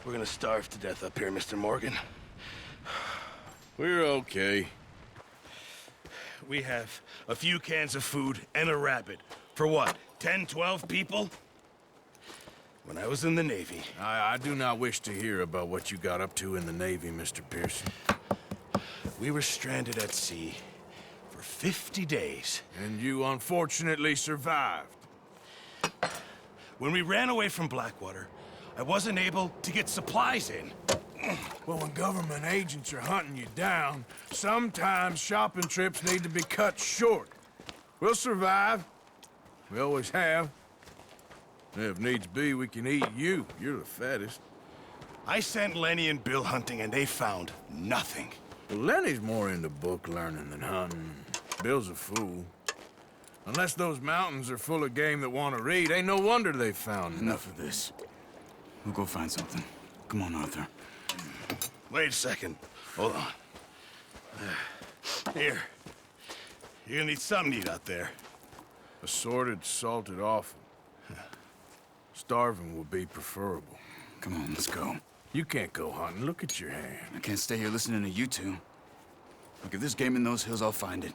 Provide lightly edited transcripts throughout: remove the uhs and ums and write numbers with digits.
We're gonna starve to death up here, Mr. Morgan. We're okay. We have a few cans of food and a rabbit. For what, 10, 12 people? When I was in the Navy... I do not wish to hear about what you got up to in the Navy, Mr. Pearson. We were stranded at sea for 50 days. And you unfortunately survived. When we ran away from Blackwater, I wasn't able to get supplies in. Well, when government agents are hunting you down, sometimes shopping trips need to be cut short. We'll survive. We always have. If needs be, we can eat you. You're the fattest. I sent Lenny and Bill hunting, and they found nothing. Well, Lenny's more into book learning than hunting. Bill's a fool. Unless those mountains are full of game that want to read, ain't no wonder they found Enough of this. We'll go find something. Come on, Arthur. Wait a second. Hold on. Here. You're gonna need something to eat out there. Assorted, salted offal. Starving would be preferable. Come on, let's go. You can't go hunting. Look at your hand. I can't stay here listening to you two. Look, if there's game in those hills, I'll find it.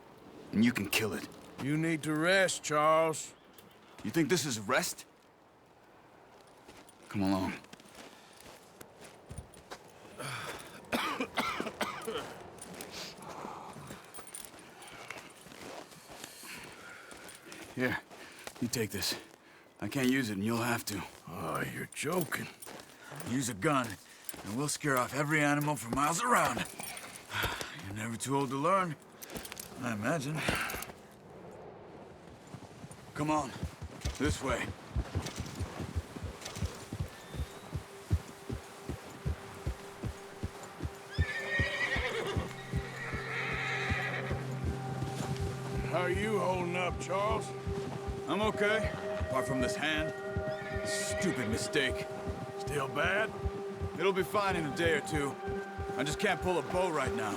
And you can kill it. You need to rest, Charles. You think this is rest? Come along. Here, you take this. I can't use it, and you'll have to. Oh, you're joking. Use a gun, and we'll scare off every animal for miles around. You're never too old to learn, I imagine. Come on, this way. How are you holding up, Charles? I'm okay, apart from this hand. Stupid mistake. Still bad? It'll be fine in a day or two. I just can't pull a bow right now.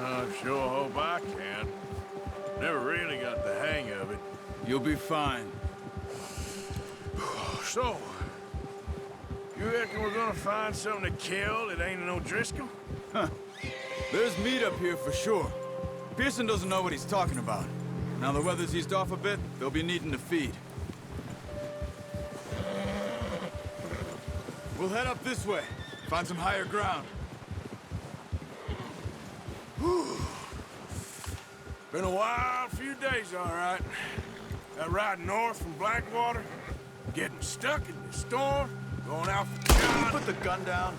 I sure hope I can. Never really got the hang of it. You'll be fine. So, you reckon we're gonna find something to kill that ain't no Driscoll? Huh. There's meat up here for sure. Pearson doesn't know what he's talking about. Now the weather's eased off a bit, they'll be needing to feed. We'll head up this way. Find some higher ground. Whew. Been a wild few days, all right. That ride north from Blackwater, getting stuck in the storm, going out for Can you John. put the gun down?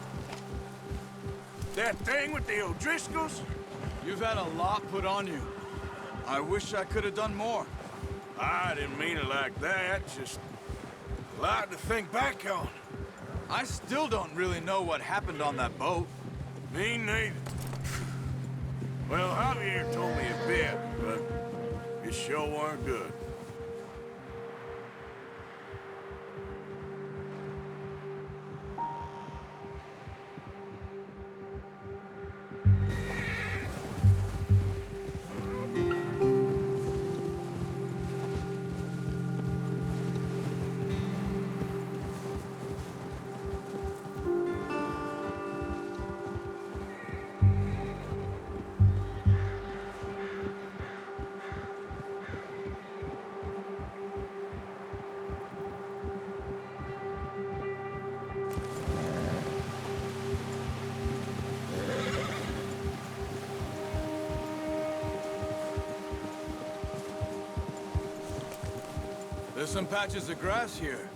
That thing with the O'Driscolls? You've had a lot put on you. I wish I could have done more. I didn't mean it like that, just a lot to think back on. I still don't really know what happened on that boat. Me neither. Well, Javier told me a bit, but it sure weren't good. There's some patches of grass here.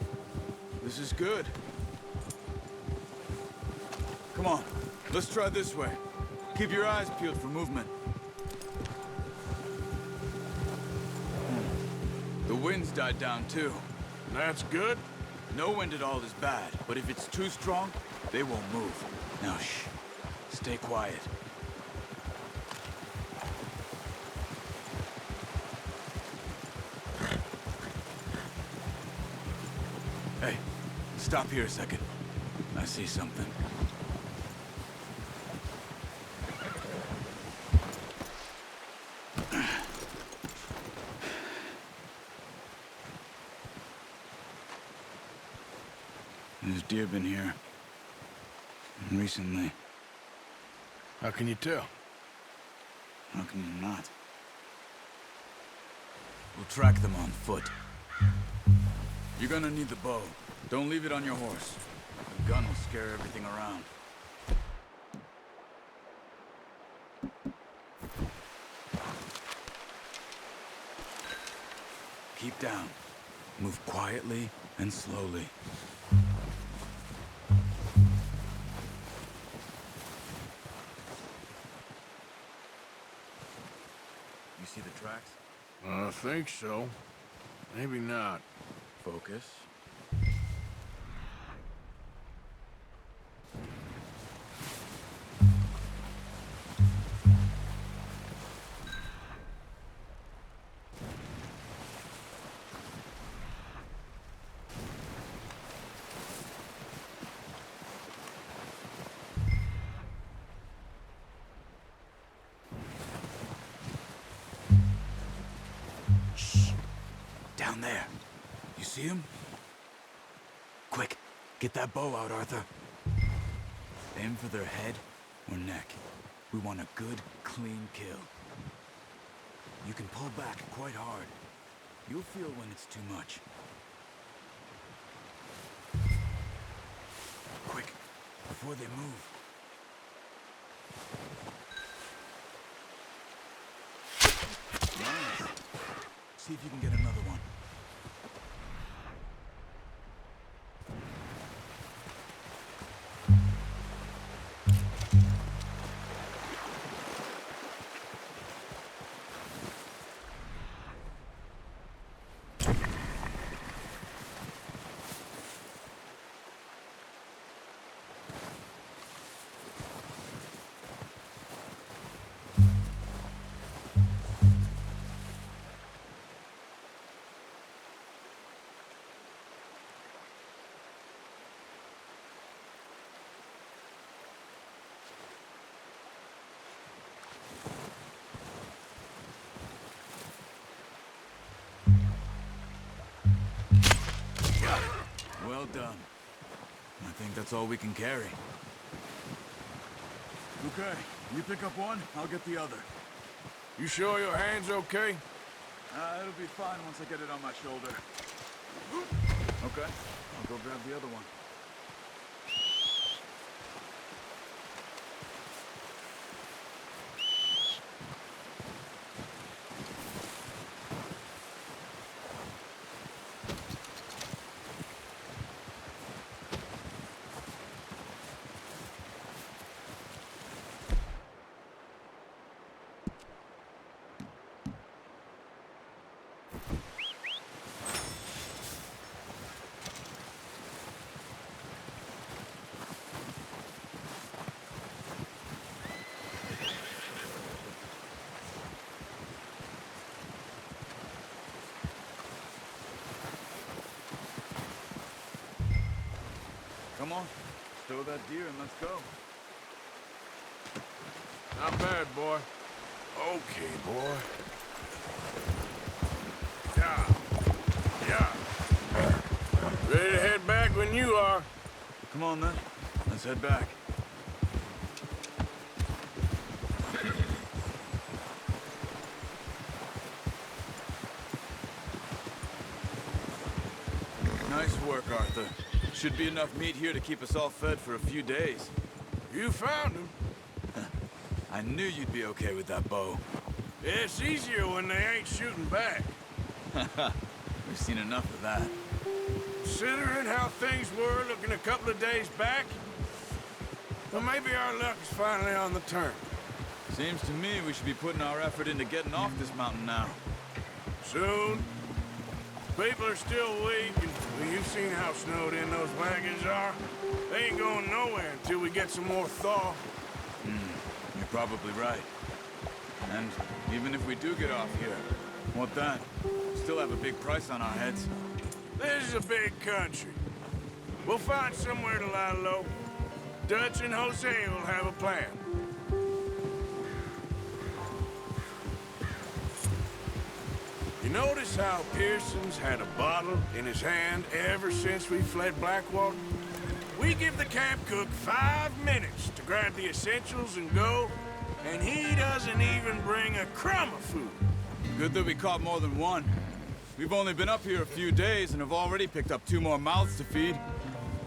This is good. Come on, let's try this way. Keep your eyes peeled for movement. The wind's died down too. That's good. No wind at all is bad, but if it's too strong, they won't move. Now shh, stay quiet. Hey, stop here a second. I see something. There's deer been here. Recently. How can you tell? How can you not? We'll track them on foot. You're gonna need the bow. Don't leave it on your horse. The gun will scare everything around. Keep down. Move quietly and slowly. You see the tracks? I think so. Maybe not. Focus. Down there. You see him? Quick, get that bow out, Arthur. Aim for their head or neck. We want a good, clean kill. You can pull back quite hard. You'll feel when it's too much. Quick, before they move. Nice. See if you can get another one. Well done. I think that's all we can carry. Okay, you pick up one, I'll get the other. You sure your hand's okay? It'll be fine once I get it on my shoulder. Okay, I'll go grab the other one. Come on, stow that deer and let's go. Not bad, boy. Okay, boy. Yeah. Yeah. Ready to head back when you are. Come on then, let's head back. Nice work, Arthur. Should be enough meat here to keep us all fed for a few days. You found him. I knew you'd be okay with that bow. It's easier when they ain't shooting back. We've seen enough of that. Considering how things were looking a couple of days back, well, maybe our luck is finally on the turn. Seems to me we should be putting our effort into getting off this mountain now. Soon. People are still weak, and well, you've seen how snowed in those wagons are. They ain't going nowhere until we get some more thaw. You're probably right. And even if we do get off here, what then? Still have a big price on our heads. This is a big country. We'll find somewhere to lie low. Dutch and Jose will have a plan. You notice how Pearson's had a bottle in his hand ever since we fled Blackwater? We give the camp cook 5 minutes to grab the essentials and go, and he doesn't even bring a crumb of food. Good that we caught more than one. We've only been up here a few days and have already picked up 2 more mouths to feed.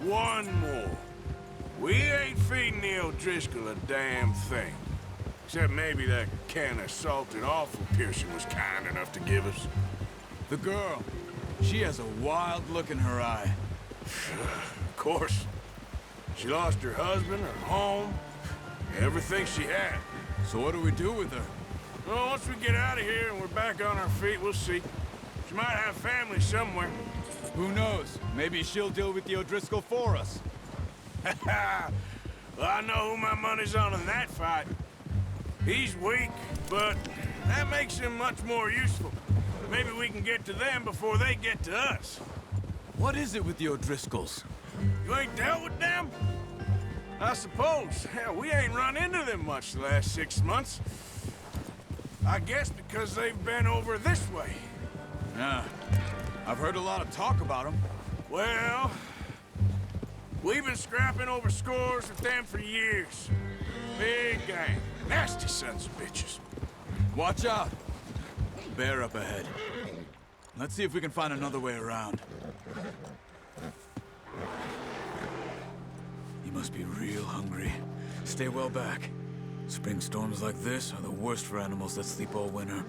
1 more. We ain't feeding the O'Driscoll a damn thing. Except maybe that can of salted offal Pearson was kind enough to give us. The girl, she has a wild look in her eye. Of course. She lost her husband, her home, everything she had. So what do we do with her? Well, once we get out of here and we're back on our feet, we'll see. She might have family somewhere. Who knows? Maybe she'll deal with the O'Driscoll for us. Well, I know who my money's on in that fight. He's weak, but that makes him much more useful. Maybe we can get to them before they get to us. What is it with the O'Driscolls? You ain't dealt with them? I suppose. Hell, we ain't run into them much the last 6 months. I guess because they've been over this way. Yeah, I've heard a lot of talk about them. Well, we've been scrapping over scores with them for years. Big gang. Nasty sons of bitches. Watch out! Bear up ahead. Let's see if we can find another way around. You must be real hungry. Stay well back. Spring storms like this are the worst for animals that sleep all winter.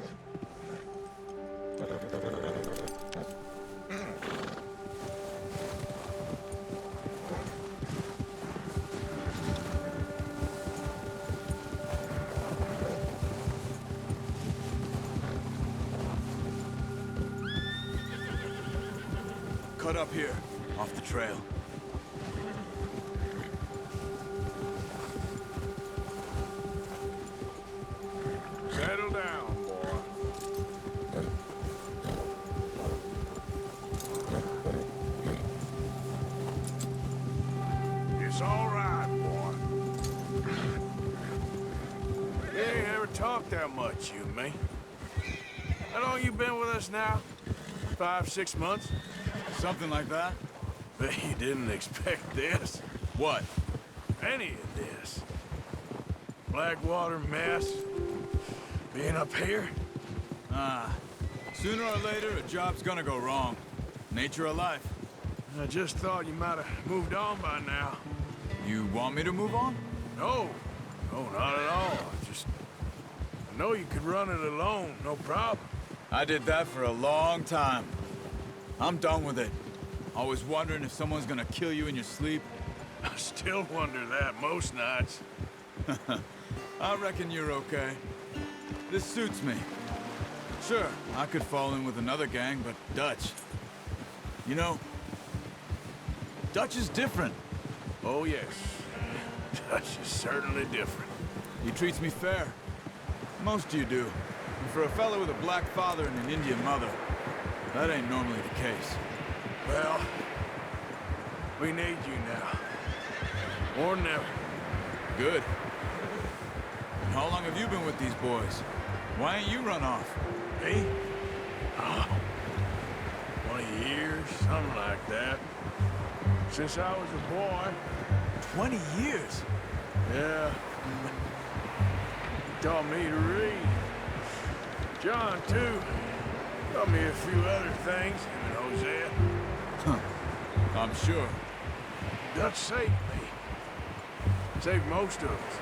Cut up here, off the trail. Settle down, boy. It's all right, boy. We ain't ever talked that much, you and me. How long you been with us now? 5, 6 months? Something like that? Bet you didn't expect this. What? Any of this. Blackwater mess. Being up here? Sooner or later, a job's gonna go wrong. Nature of life. I just thought you might have moved on by now. You want me to move on? No. No, not at all. I know you could run it alone, no problem. I did that for a long time. I'm done with it. Always wondering if someone's gonna kill you in your sleep. I still wonder that most nights. I reckon you're okay. This suits me. Sure, I could fall in with another gang, but Dutch... You know, Dutch is different. Oh, yes. Dutch is certainly different. He treats me fair. Most of you do. And for a fellow with a black father and an Indian mother, that ain't normally the case. Well, we need you now. More than ever. Good. And how long have you been with these boys? Why ain't you run off? Me? Oh, 20 years, something like that. Since I was a boy. 20 years? Yeah. He taught me to read. John, too. Taught me a few other things, him and Hosea. I'm sure. Dutch saved me. Saved most of us.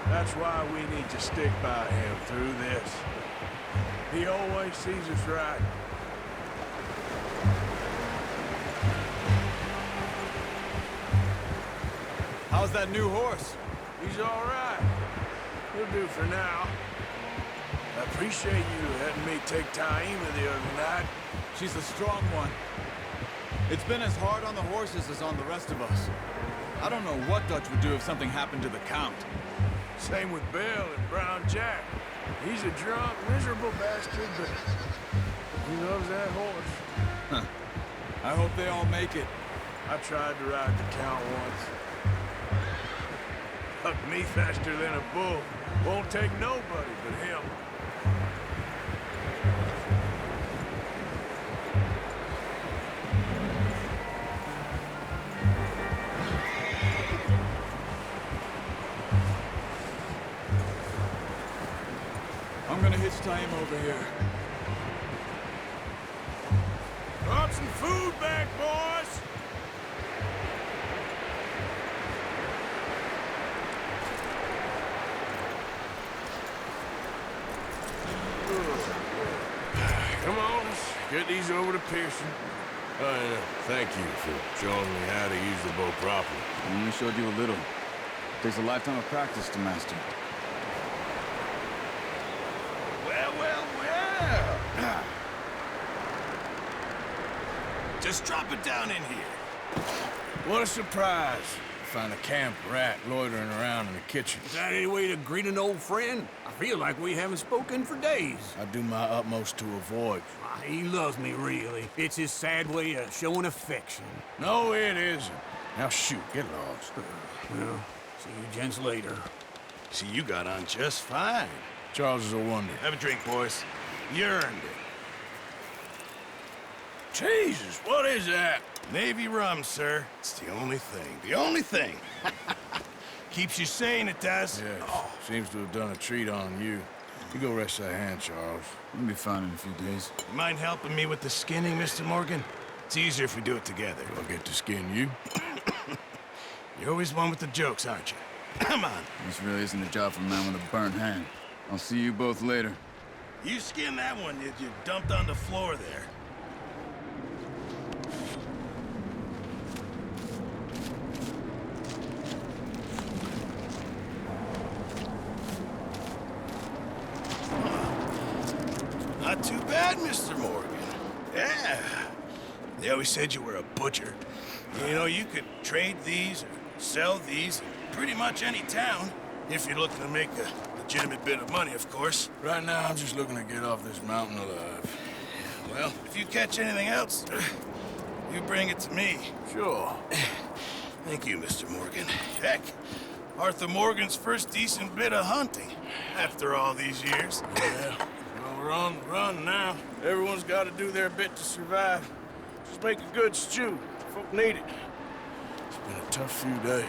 That's why we need to stick by him through this. He always sees us right. How's that new horse? He's all right. He'll do for now. I appreciate you letting me take Taima the other night. She's a strong one. It's been as hard on the horses as on the rest of us. I don't know what Dutch would do if something happened to the Count. Same with Bill and Brown Jack. He's a drunk, miserable bastard, but he loves that horse. Huh. I hope they all make it. I tried to ride the Count once. Hucked me faster than a bull. Won't take nobody but him. last time over here. Brought some food back, boys! Come on, let's get these over to Pearson. Thank you for showing me how to use the bow properly. I only showed you a little. Takes a lifetime of practice to master. Well. Just drop it down in here. What a surprise. Find a camp rat loitering around in the kitchen. Is that any way to greet an old friend? I feel like we haven't spoken for days. I do my utmost to avoid. He loves me, really. It's his sad way of showing affection. No, it isn't. Now shoot, get lost. Well, see you gents later. See, you got on just fine. Charles is a wonder. Have a drink, boys. You earned it. Jesus, what is that? Navy rum, sir. It's the only thing. The only thing. Keeps you sane, it does. Yes, seems to have done a treat on you. You go rest that hand, Charles. We'll be fine in a few days. You mind helping me with the skinning, Mr. Morgan? It's easier if we do it together. I'll get to skin you. You're always one with the jokes, aren't you? Come on. This really isn't a job for a man with a burnt hand. I'll see you both later. You skin that one that you dumped on the floor there. Not too bad, Mr. Morgan. Yeah. They always said you were a butcher. You know, you could trade these or sell these in pretty much any town, if you're looking to make a legitimate bit of money, of course. Right now, I'm just looking to get off this mountain alive. Well, if you catch anything else, you bring it to me. Sure. Thank you, Mr. Morgan. Heck, Arthur Morgan's first decent bit of hunting after all these years. Yeah. Well, we're on the run now. Everyone's got to do their bit to survive. Just make a good stew. Folk need it. It's been a tough few days.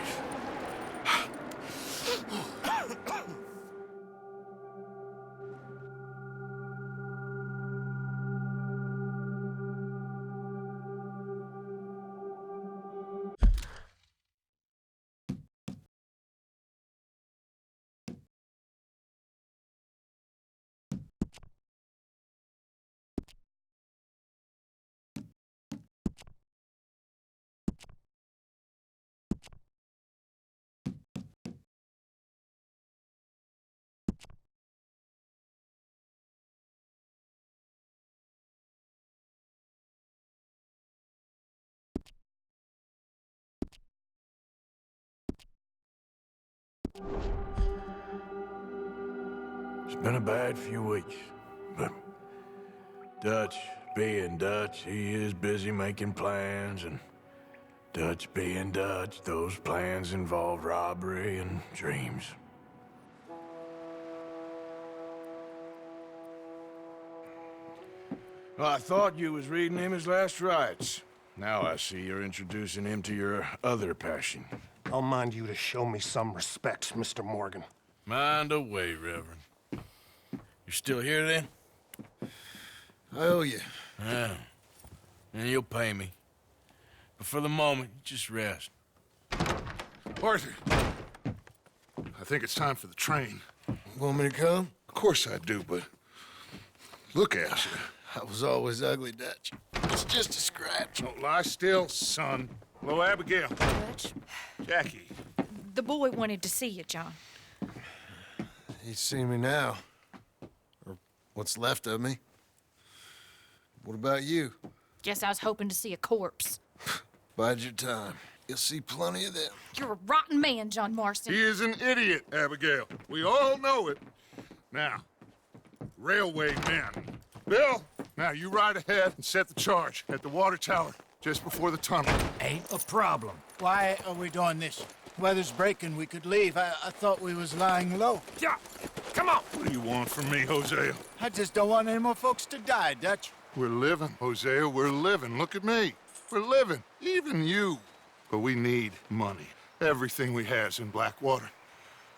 It's been a bad few weeks, but Dutch being Dutch, he is busy making plans, and Dutch being Dutch, those plans involve robbery and dreams. Well, I thought you was reading him his last rites. Now I see you're introducing him to your other passion. I'll mind you to show me some respect, Mr. Morgan. Mind away, Reverend. You still here, then? I owe you. Yeah. And you'll pay me. But for the moment, just rest. Arthur, I think it's time for the train. Want me to come? Of course I do, but look at you. I was always ugly, Dutch. It's just a scratch. Don't lie still, son. Hello, Abigail. Dutch, Jackie. the boy wanted to see you, John. He's seen me now. Or what's left of me. What about you? Guess I was hoping to see a corpse. Bide your time. You'll see plenty of them. You're a rotten man, John Marston. He is an idiot, Abigail. We all know it. Now, railway men. Bill, now you ride ahead and set the charge at the water tower just before the tunnel. Ain't a problem. Why are we doing this? Weather's breaking. We could leave. I thought we was lying low. Yeah, come on. What do you want from me, Hosea? I just don't want any more folks to die, Dutch. We're living, Hosea. We're living. Look at me. We're living. Even you. But we need money. Everything we has in Blackwater.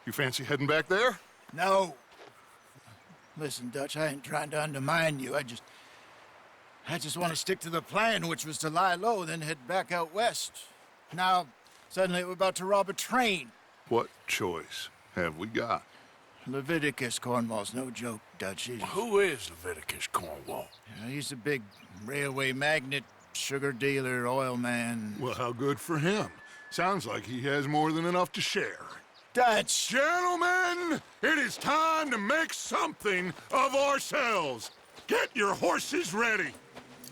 You fancy heading back there? No. Listen, Dutch, I ain't trying to undermine you. I just want to stick to the plan, which was to lie low, then head back out west. Now, suddenly we're about to rob a train. What choice have we got? Leviticus Cornwall's no joke, Dutch. Who is Leviticus Cornwall? He's a big railway magnate, sugar dealer, oil man. Well, how good for him. Sounds like he has more than enough to share. Dutch! Gentlemen, it is time to make something of ourselves. Get your horses ready.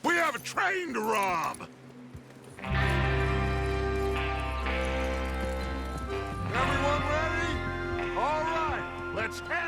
We have a train to rob. Everyone ready? All right, let's head.